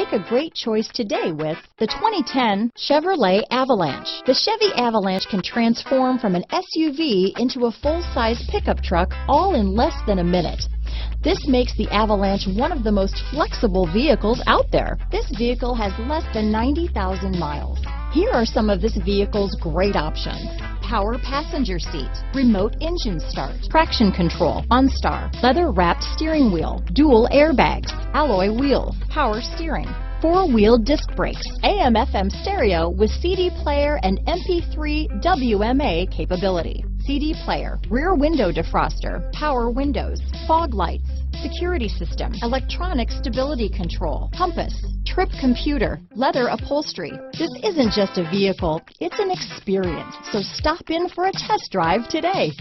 Make a great choice today with the 2010 Chevrolet Avalanche. The Chevy Avalanche can transform from an SUV into a full-size pickup truck all in less than a minute. This makes the Avalanche one of the most flexible vehicles out there. This vehicle has less than 90,000 miles. Here are some of this vehicle's great options: power passenger seat, remote engine start, traction control, OnStar, leather-wrapped steering wheel, dual airbags, alloy wheels, power steering, four-wheel disc brakes, AM/FM stereo with CD player and MP3 WMA capability, CD player, rear window defroster, power windows, fog lights, security system, electronic stability control, compass, trip computer, leather upholstery. This isn't just a vehicle, it's an experience. So stop in for a test drive today.